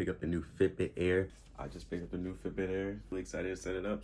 Pick up the new Fitbit Air. I just picked up the new Fitbit Air. Really excited to set it up.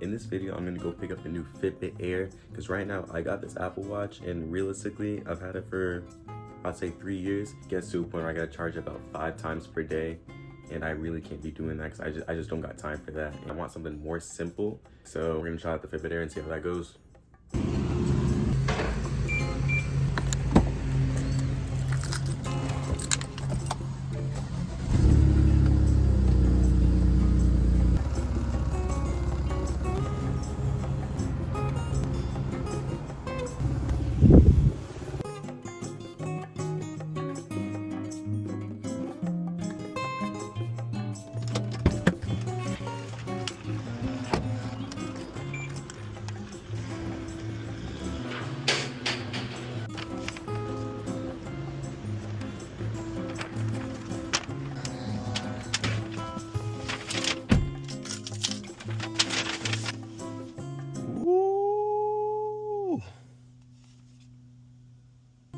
In this video, I'm gonna go pick up the new Fitbit Air because right now I got this Apple Watch and realistically, I've had it for, I'd say 3 years. It gets to a point where I gotta charge it about 5 times per day. And I really can't be doing that because I just don't got time for that. And I want something more simple. So we're gonna try out the Fitbit Air and see how that goes.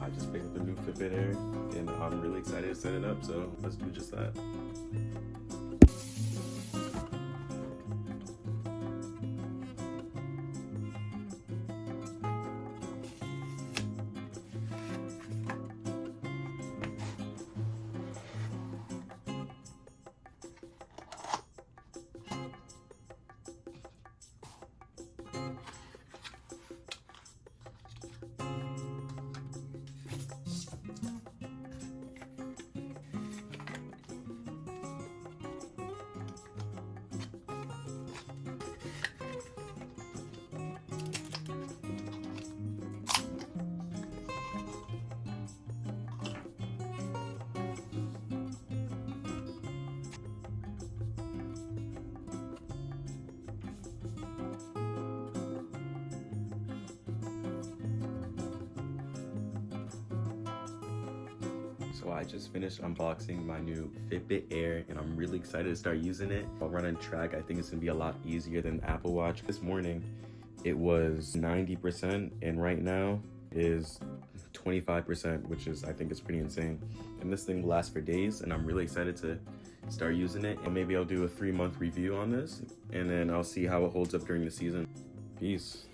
I just picked up the new Fitbit Air and I'm really excited to set it up, so let's do just that. So I just finished unboxing my new Fitbit Air and I'm really excited to start using it. While running track, I think it's gonna be a lot easier than the Apple Watch. This morning, it was 90% and right now is 25%, which is, I think it's pretty insane. And this thing will last for days and I'm really excited to start using it. And maybe I'll do a 3-month review on this and then I'll see how it holds up during the season. Peace.